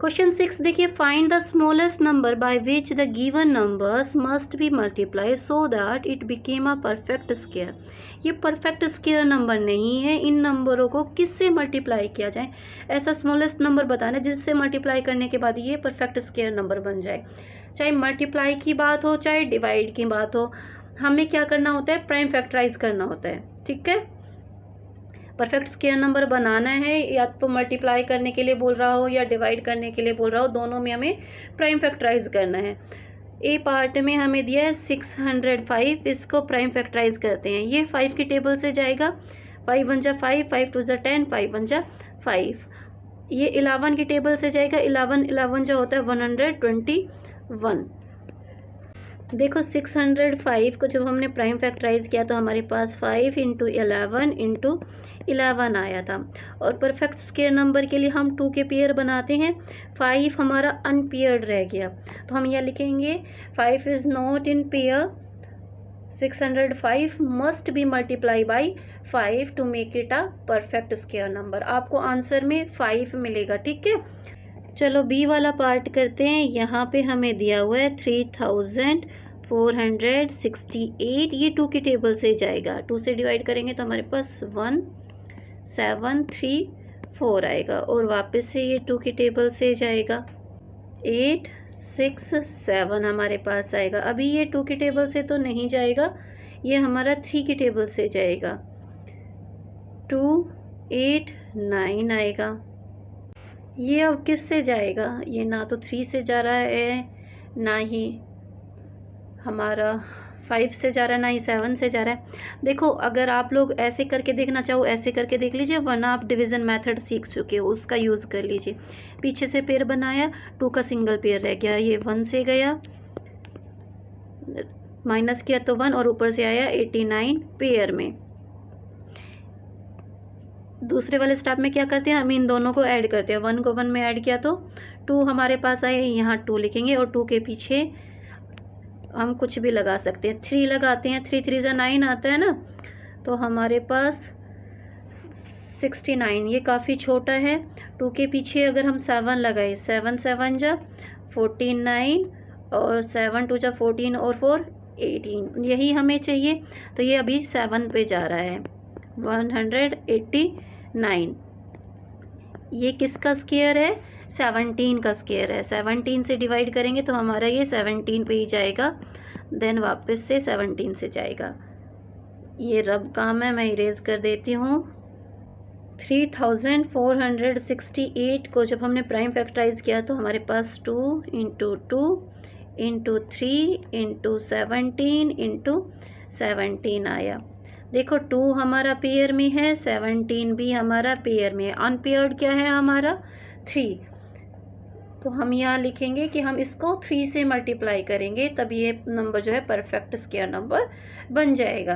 Question 6 देखिए, find the smallest number by which the given numbers must be multiply so that it became a perfect square. ये perfect square number नहीं है, इन नंबरों को किससे multiply किया जाए, ऐसा स्मॉलेस्ट नंबर बताना जिससे मल्टीप्लाई करने के बाद ये परफेक्ट स्क्वायर नंबर बन जाए। चाहे मल्टीप्लाई की बात हो चाहे डिवाइड की बात हो, हमें क्या करना होता है, प्राइम फैक्टराइज करना होता है। ठीक है, परफेक्ट स्क्वायर नंबर बनाना है, या तो मल्टीप्लाई करने के लिए बोल रहा हो या डिवाइड करने के लिए बोल रहा हो, दोनों में हमें प्राइम फैक्टराइज करना है। ए पार्ट में हमें दिया है 605, इसको प्राइम फैक्टराइज करते हैं। ये 5 की टेबल से जाएगा, 5 1 जा 5, 5 2 जा 10, 5 1 जा 5। ये 11 की टेबल से जाएगा, 11 11 जो होता है 121। देखो 605 को जब हमने प्राइम फैक्टराइज किया तो हमारे पास 5 इंटू 11 आया था। और परफेक्ट स्क्वायर नंबर के लिए हम 2 के पेयर बनाते हैं, 5 हमारा अनपेयर्ड रह गया, तो हम यह लिखेंगे 5 is not in pair, 605 must be multiply by 5 to make it a perfect square number. आपको आंसर में 5 मिलेगा। ठीक है, चलो बी वाला पार्ट करते हैं। यहाँ पे हमें दिया हुआ है 3468, ये 2 की टेबल से जाएगा, 2 से डिवाइड करेंगे तो हमारे पास 1734 आएगा, और वापस से ये 2 की टेबल से जाएगा, 867 हमारे पास आएगा। अभी ये 2 की टेबल से तो नहीं जाएगा, ये हमारा 3 की टेबल से जाएगा, 289 आएगा। ये अब किस से जाएगा, ये ना तो 3 से जा रहा है, ना ही हमारा 5 से जा रहा है, ना ही 7 से जा रहा है। देखो अगर आप लोग ऐसे करके देखना चाहो ऐसे करके देख लीजिए, वरना आप डिवीज़न मेथड सीख चुके हो उसका यूज़ कर लीजिए। पीछे से पेयर बनाया, 2 का सिंगल पेयर रह गया, ये 1 से गया, माइनस किया तो 1, और ऊपर से आया 89 पेयर में। दूसरे वाले स्टेप में क्या करते हैं, हम इन दोनों को ऐड करते हैं, 1 को 1 में ऐड किया तो 2 हमारे पास आए, यहाँ 2 लिखेंगे, और 2 के पीछे हम कुछ भी लगा सकते हैं, 3 लगाते हैं, 3 3 जा 9 आता है ना, तो हमारे पास 69, ये काफ़ी छोटा है। 2 के पीछे अगर हम 7 लगाए, 7 7 जा 49, और 7 2 जा 14, और 4 18, यही हमें चाहिए। तो ये अभी 7 पे जा रहा है, 189। ये किसका स्क्वायर है, 17 का स्क्वायर है। 17 से डिवाइड करेंगे तो हमारा ये 17 पे ही जाएगा, देन वापस से 17 से जाएगा। ये रब काम है, मैं इरेज कर देती हूँ। 3468 को जब हमने प्राइम फैक्टराइज किया तो हमारे पास 2 इंटू 2 इंटू 3 इंटू 17 इंटू 17 आया। देखो 2 हमारा पेयर में है, 17 भी हमारा पेयर में है, अनपेयर्ड क्या है हमारा 3। तो हम यहाँ लिखेंगे कि हम इसको 3 से मल्टीप्लाई करेंगे, तब ये नंबर जो है परफेक्ट स्क्वायर नंबर बन जाएगा।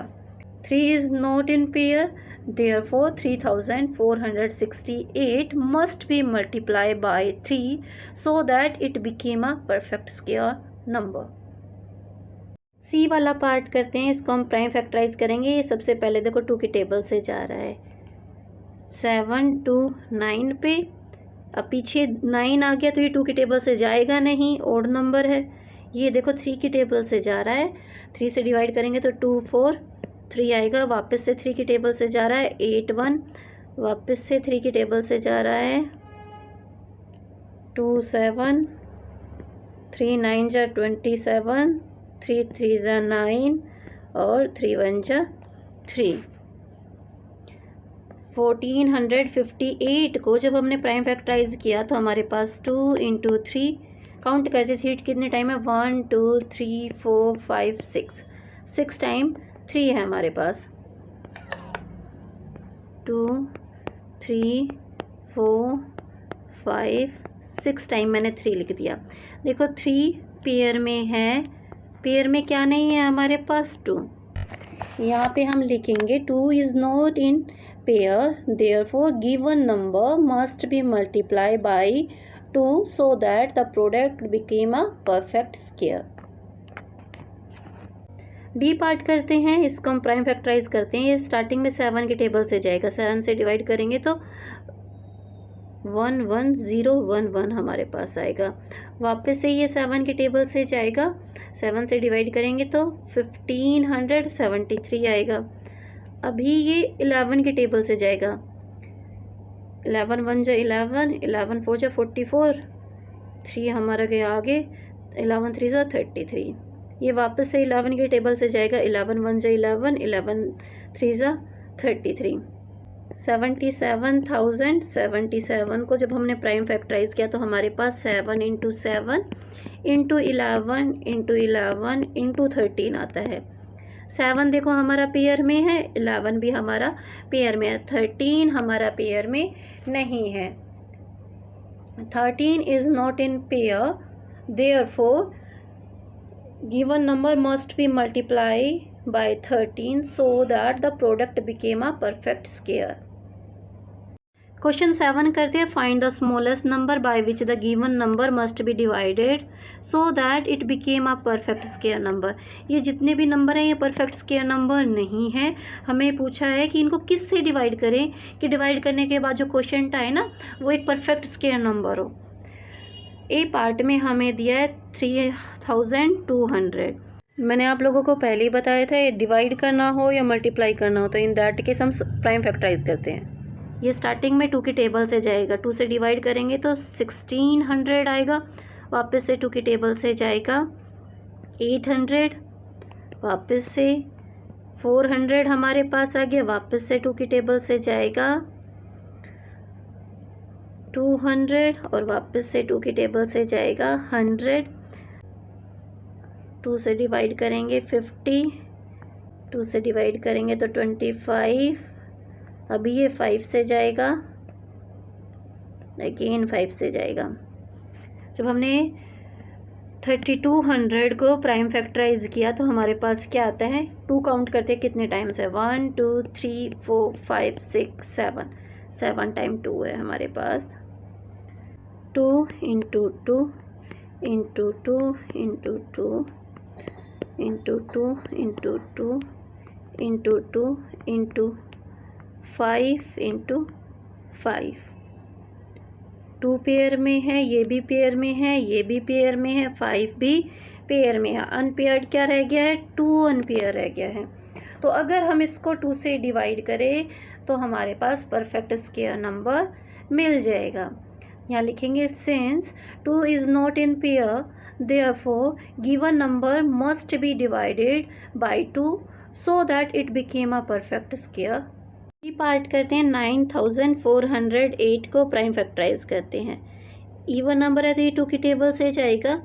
3 is not in pair, therefore 3468 must be multiply by 3 so that it became a perfect square number. C वाला पार्ट करते हैं, इसको हम प्राइम फैक्टराइज करेंगे। ये सबसे पहले देखो 2 की टेबल से जा रहा है, 7 2 9 पे, अब पीछे 9 आ गया तो ये 2 की टेबल से जाएगा नहीं, ओड नंबर है। ये देखो 3 की टेबल से जा रहा है, 3 से डिवाइड करेंगे तो 2 4 3 आएगा, वापस से 3 की टेबल से जा रहा है, 8 1, वापस से 3 की टेबल से जा रहा है, 2 7, 3 9 जा 27, 3 3 जा 9, और 3 1 जा 3। 1458 को जब हमने प्राइम फैक्टराइज किया तो हमारे पास 2 इंटू 3, काउंट करते थे कितने टाइम है, 1 2 3 4 5 6 टाइम 3 है हमारे पास, 2 3 4 5 6 टाइम मैंने 3 लिख दिया। देखो 3 पेयर में है, पेयर में क्या नहीं है हमारे पास 2, यहाँ पे हम लिखेंगे 2 is not in pair, therefore given number must be multiply bye 2 so that the product became a perfect square. D part करते हैं, इसको हम प्राइम फैक्टराइज करते हैं। ये स्टार्टिंग में 7 की टेबल से जाएगा, 7 से डिवाइड करेंगे तो 11011 हमारे पास आएगा। वापस से ये 7 के टेबल से जाएगा, 7 से डिवाइड करेंगे तो 1573 आएगा। अभी ये 11 के टेबल से जाएगा, 11 1 जा 11, 11 4 जा 44, 3 हमारा गया आगे, 11 3 जा 33। ये वापस से 11 के टेबल से जाएगा, 11 1 जा 11, 11 3 जा 33। 77,077 को जब हमने प्राइम फैक्टराइज किया तो हमारे पास 7 इंटू 7 इंटू 11 इंटू 11 इंटू 13 आता है। 7 देखो हमारा पेयर में है, 11 भी हमारा पेयर में है, 13 हमारा पेयर में नहीं है। 13 is not in pair, therefore given number must be multiply by 13 so that the product became a perfect square. Question 7 करते हैं, find the smallest number by which the given number must be divided so that it became a perfect square number. ये जितने भी number हैं ये perfect square number नहीं है। हमें पूछा है कि इनको किस से डिवाइड करें कि डिवाइड करने के बाद जो क्वेश्चन आए ना वो एक परफेक्ट स्क्वायर नंबर हो। ए पार्ट में हमें दिया है 3200। मैंने आप लोगों को पहले ही बताया था डिवाइड करना हो या मल्टीप्लाई करना हो तो इन दैट केस हम प्राइम फैक्टराइज करते हैं। ये स्टार्टिंग में 2 की टेबल से जाएगा, 2 से डिवाइड करेंगे तो 1600 आएगा, वापस से 2 की टेबल से जाएगा 800, वापस से 400 हमारे पास आ गया, वापस से 2 की टेबल से जाएगा 200 और वापस से 2 की टेबल से जाएगा 100। 2 से डिवाइड करेंगे 50, 2 से डिवाइड करेंगे तो 25, अभी ये 5 से जाएगा, अगेन 5 से जाएगा। जब हमने 3200 को प्राइम फैक्टराइज किया तो हमारे पास क्या आता है, 2 काउंट करते हैं कितने टाइम्स है, 1 2 3 4 5 6 7, 7 टाइम 2 है हमारे पास। 2 into 2 into 2 into 2 into 2 into 2 into 2 into 5 into 5। 2 pair में है, ये भी पेयर में है, ये भी पेयर में है, 5 भी पेयर में है। अनपेयर्ड क्या रह गया है, 2 अनपेयर रह गया है। तो अगर हम इसको 2 से डिवाइड करें तो हमारे पास परफेक्ट स्क्वायर नंबर मिल जाएगा। यहाँ लिखेंगे since 2 is not in pair therefore given number must be divided by 2 so that it became a perfect square। ये पार्ट करते हैं, 9408 को प्राइम फैक्टराइज करते हैं। इवन नंबर है तो ये 2 की टेबल से जाएगा,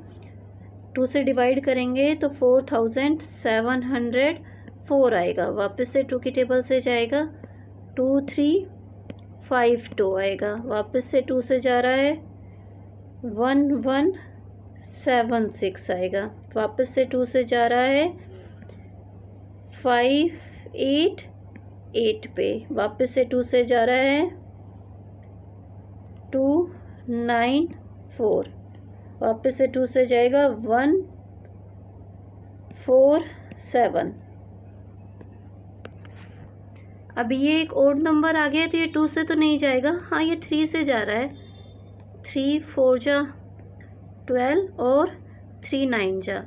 2 से डिवाइड करेंगे तो 4704 आएगा, वापस से 2 की टेबल से जाएगा 2352 आएगा, वापस से 2 से जा रहा है 1176 आएगा, वापस से 2 से जा रहा है 588 पे, वापस से 2 से जा रहा है 294, वापस से 2 से जाएगा 147। अब ये एक ओड नंबर आ गया तो ये 2 से तो नहीं जाएगा, हाँ ये 3 से जा रहा है, 3 4 जा 12 और 3 9 जा,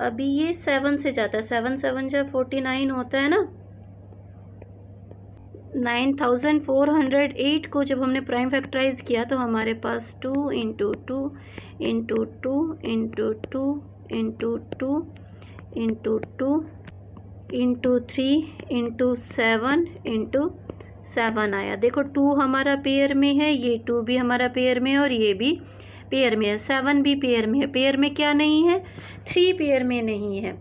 अभी ये 7 से जाता है, 7 7 जा 49 होता है ना। 9408 को जब हमने प्राइम फैक्टराइज किया तो हमारे पास 2 into 2 into 2 into 2 into 2 into 2 into 3 into 7 into 7 आया। देखो 2 हमारा पेयर में है, ये 2 भी हमारा पेयर में है और ये भी पेयर में है, 7 भी पेयर में है। पेयर में क्या नहीं है, 3 पेयर में नहीं है।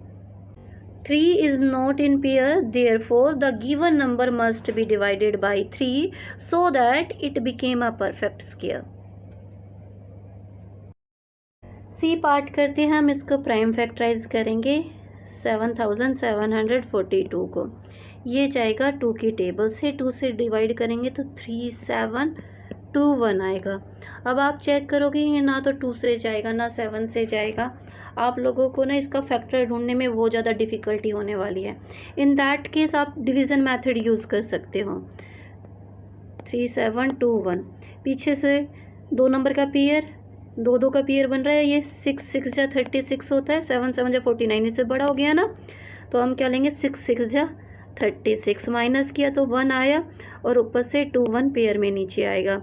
3 is not in pair, therefore the given number must be divided by 3 so that it became a perfect square। C part करते हैं हम, इसको प्राइम फैक्टराइज करेंगे 7742 को, ये जाएगा 2 की टेबल से, 2 से डिवाइड करेंगे तो 3721 आएगा। अब आप चेक करोगे ये ना तो 2 से जाएगा ना 7 से जाएगा, आप लोगों को ना इसका फैक्टर ढूंढने में बहुत ज़्यादा डिफ़िकल्टी होने वाली है। इन दैट केस आप डिवीज़न मेथड यूज़ कर सकते हो। 3721 पीछे से 2 नंबर का पेयर, 2 2 का पेयर बन रहा है, ये 6 6 जा 36 होता है, 7 7 जा 49, इससे बड़ा हो गया ना, तो हम क्या लेंगे 6 6 जा 36, माइनस किया तो 1 आया और ऊपर से 2 1 पेयर में नीचे आएगा,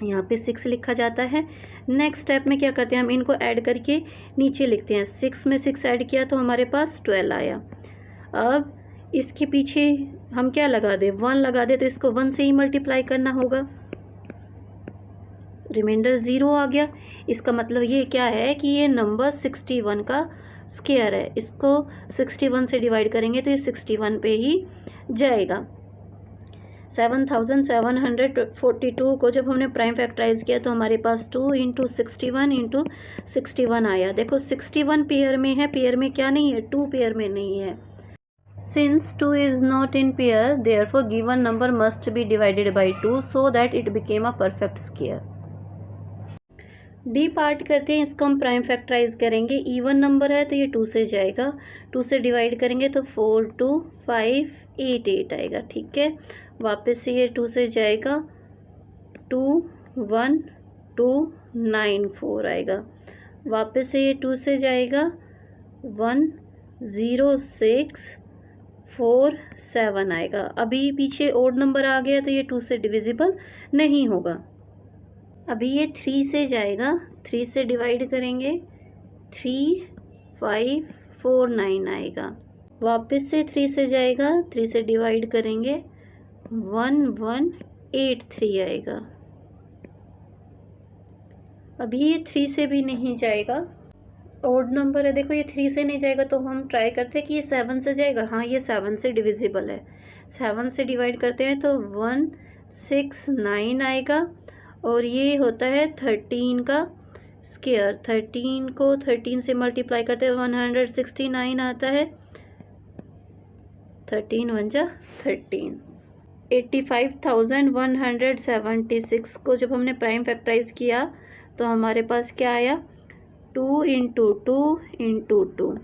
यहाँ पे 6 लिखा जाता है। नेक्स्ट स्टेप में क्या करते हैं, हम इनको ऐड करके नीचे लिखते हैं, 6 में 6 ऐड किया तो हमारे पास 12 आया। अब इसके पीछे हम क्या लगा दे, 1 लगा दे, तो इसको 1 से ही मल्टीप्लाई करना होगा, रिमाइंडर 0 आ गया। इसका मतलब ये क्या है कि ये नंबर 61 का स्क्वायर है, इसको 61 से डिवाइड करेंगे तो ये 61 पे ही जाएगा। 7742 को जब हमने प्राइम फैक्टराइज किया तो हमारे पास 2 × 61 × 61 आया। देखो 61 पेयर में है, पेयर में क्या नहीं है, 2 पेयर में नहीं है। Since 2 is not in pair, therefore given number must be divided by 2 so that it became a perfect square. D part करते हैं, इसको हम प्राइम फैक्टराइज करेंगे। इवन नंबर है तो ये 2 से जाएगा, 2 से डिवाइड करेंगे तो 4 2 5 8 8 आएगा, ठीक है। वापस से ये 2 से जाएगा, 2 1 2 9 4 आएगा। वापस से ये 2 से जाएगा, 1 0 6 4 7 आएगा। अभी पीछे ओड नंबर आ गया तो ये 2 से डिविजिबल नहीं होगा। अभी ये 3 से जाएगा, 3 से डिवाइड करेंगे, 3 5 4 9 आएगा। वापस से 3 से जाएगा, 3 से डिवाइड करेंगे, 1 1 8 3 आएगा। अभी ये 3 से भी नहीं जाएगा, ओड नंबर है, देखो ये 3 से नहीं जाएगा, तो हम ट्राई करते हैं कि ये 7 से जाएगा। हाँ, ये 7 से डिविजिबल है, 7 से डिवाइड करते हैं तो 1 6 9 आएगा। और ये होता है 13 का स्क्वायर, 13 को 13 से मल्टीप्लाई करते हैं 169 आता है, 13 1 जा 13। 85,176 को जब हमने प्राइम फैक्टराइज किया तो हमारे पास क्या आया, 2 × 2 × 2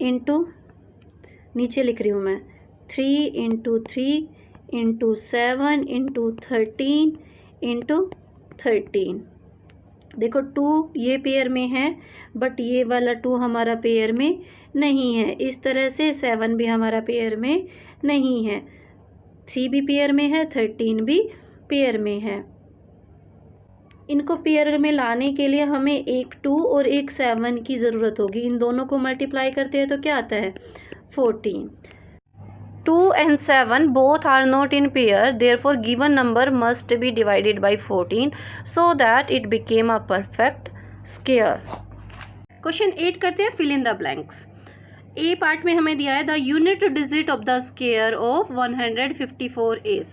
इंटू, नीचे लिख रही हूँ मैं, 3 × 3 × 7 × 13 × 13। देखो 2 ये पेयर में है बट ये वाला 2 हमारा पेयर में नहीं है। इस तरह से 7 भी हमारा पेयर में नहीं है, 3 भी पेयर में है, 13 भी पेयर में है। इनको पेयर में लाने के लिए हमें एक 2 और एक 7 की ज़रूरत होगी। इन दोनों को मल्टीप्लाई करते हैं तो क्या आता है, 14। 2 and 7 both are not in pair, therefore given number must be divided by 14 so that it became a perfect square. Question 8 करते हैं, fill in the blanks. A part में हमें दिया है the unit digit of the square of 154 is.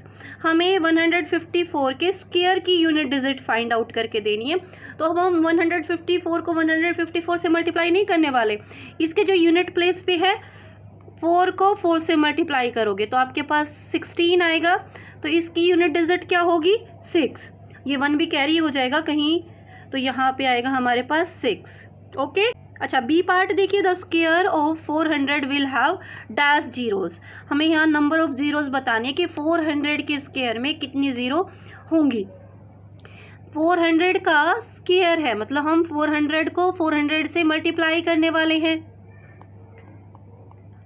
हमें 154 के square की unit digit find out करके देनी है। तो अब हम 154 को 154 से मल्टीप्लाई नहीं करने वाले, इसके जो यूनिट प्लेस पे है 4 को 4 से मल्टीप्लाई करोगे तो आपके पास 16 आएगा। तो इसकी यूनिट डिजिट क्या होगी, 6। ये 1 भी कैरी हो जाएगा कहीं, तो यहाँ पे आएगा हमारे पास 6। ओके, अच्छा बी पार्ट देखिए, the square of 400 will have dash zeros. हमें यहाँ नंबर ऑफ जीरोस बताने कि 400 के स्क्वायर में कितनी जीरो होंगी। 400 का स्क्वायर है मतलब हम 400 को 400 से मल्टीप्लाई करने वाले हैं।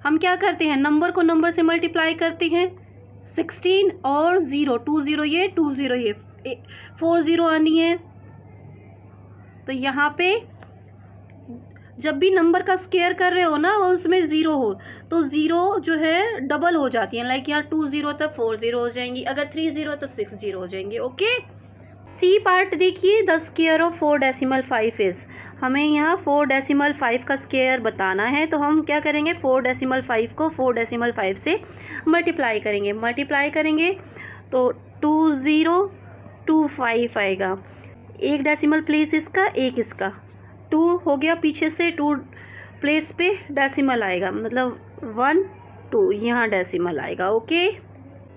हम क्या करते हैं, नंबर को नंबर से मल्टीप्लाई करते हैं, 16 और 0, 2 0 ये 2 0 ये 4 0 आनी है। तो यहाँ पे जब भी नंबर का स्क्वायर कर रहे हो ना और उसमें 0 हो तो 0 जो है डबल हो जाती है, लाइक यहाँ 2 0 तो 4 0 हो जाएंगी, अगर 3 0 तो 6 0 हो जाएंगे। ओके, सी पार्ट देखिए, द स्क्वायर ऑफ 4.5 इज। हमें यहाँ 4.5 का स्क्वायर बताना है, तो हम क्या करेंगे, 4.5 को 4.5 से मल्टीप्लाई करेंगे तो 2025 आएगा। एक डेसिमल प्लेस इसका, एक इसका, 2 हो गया, पीछे से 2 प्लेस पे डेसिमल आएगा, मतलब 1 2 यहाँ डेसिमल आएगा। ओके,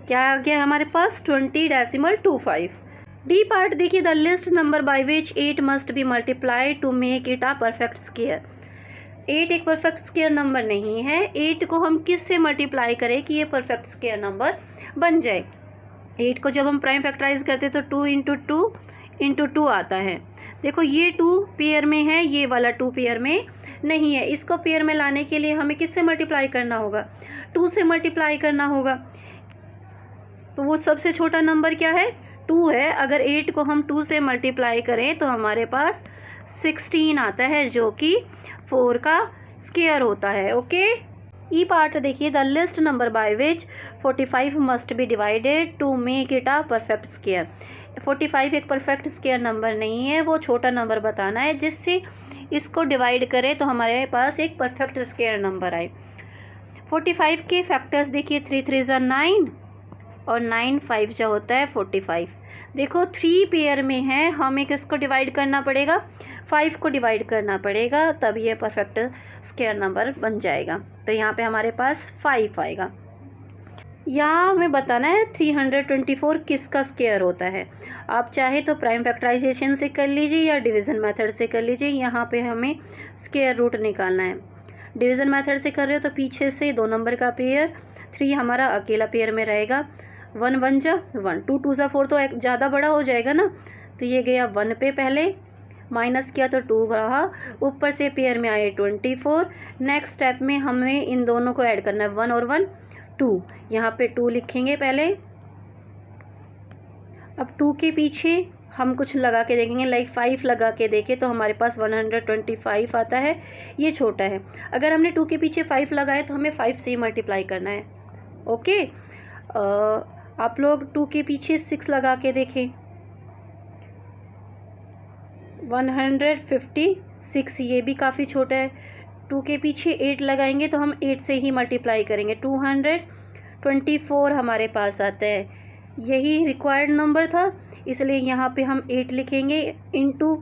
क्या आ गया हमारे पास, 20.25। डी पार्ट देखिए, the least number by which 8 must be multiplied to make it a perfect square. 8 एक परफेक्ट स्क्वायर नंबर नहीं है, 8 को हम किस से मल्टीप्लाई करें कि ये परफेक्ट स्क्वायर नंबर बन जाए। 8 को जब हम प्राइम फैक्टराइज करते तो 2 इंटू टू इंटू टू आता है। देखो ये 2 पेयर में है, ये वाला 2 पेयर में नहीं है। इसको पेयर में लाने के लिए हमें किससे मल्टीप्लाई करना होगा? 2 से मल्टीप्लाई करना होगा। तो वो सबसे छोटा नंबर क्या है? 2 है। अगर 8 को हम 2 से मल्टीप्लाई करें तो हमारे पास 16 आता है, जो कि 4 का स्क्वायर होता है। ओके, ई पार्ट देखिए, the least number by which 45 must be divided to make it a perfect square. 45 एक परफेक्ट स्क्वायर नंबर नहीं है, वो छोटा नंबर बताना है जिससे इसको डिवाइड करें तो हमारे पास एक परफेक्ट स्क्वायर नंबर आए। 45 के फैक्टर्स देखिए, 3 3 ज़ा 9 और 9 5 जो होता है 45। देखो 3 पेयर में है, हमें किसको डिवाइड करना पड़ेगा? 5 को डिवाइड करना पड़ेगा, तब ये परफेक्ट स्क्वायर नंबर बन जाएगा। तो यहाँ पे हमारे पास 5 आएगा। यहाँ हमें बताना है 324 किसका स्क्वायर होता है। आप चाहे तो प्राइम फैक्टराइजेशन से कर लीजिए या डिवीज़न मेथड से कर लीजिए। यहाँ पे हमें स्क्वायर रूट निकालना है। डिवीज़न मेथड से कर रहे हो तो पीछे से 2 नंबर का पेयर, 3 हमारा अकेला पेयर में रहेगा। 1 1 जा 1, 2 2 जा 4 तो एक ज़्यादा बड़ा हो जाएगा ना, तो ये गया 1 पे, पहले माइनस किया तो 2 रहा, ऊपर से पेयर में आए 24। नेक्स्ट स्टेप में हमें इन दोनों को ऐड करना है, 1 और 1 2। यहाँ पे 2 लिखेंगे पहले। अब 2 के पीछे हम कुछ लगा के देखेंगे, लाइक 5 लगा के देखें तो हमारे पास 125 आता है। ये छोटा है। अगर हमने 2 के पीछे 5 लगाए तो हमें 5 से ही मल्टीप्लाई करना है। ओके, आप लोग 2 के पीछे 6 लगा के देखें, 156, ये भी काफ़ी छोटा है। 2 के पीछे 8 लगाएंगे तो हम 8 से ही मल्टीप्लाई करेंगे, 224 हमारे पास आता है। यही रिक्वायर्ड नंबर था, इसलिए यहाँ पे हम 8 लिखेंगे, इंटू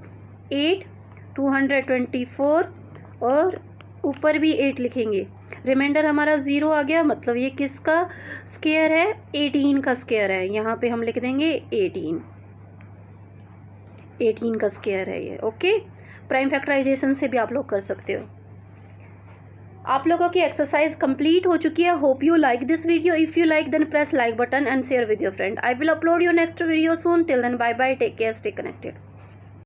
8 224, और ऊपर भी 8 लिखेंगे। रिमाइंडर हमारा 0 आ गया, मतलब ये किसका स्क्वायर है? 18 का स्क्वायर है। यहाँ पे हम लिख देंगे 18 का स्क्वायर है ये। ओके, प्राइम फैक्टराइजेशन से भी आप लोग कर सकते हो। आप लोगों की एक्सरसाइज कंप्लीट हो चुकी है। Hope you like this video. If you like then press like button and share with your friend. I will upload your next video soon. Till then bye bye, take care, stay connected.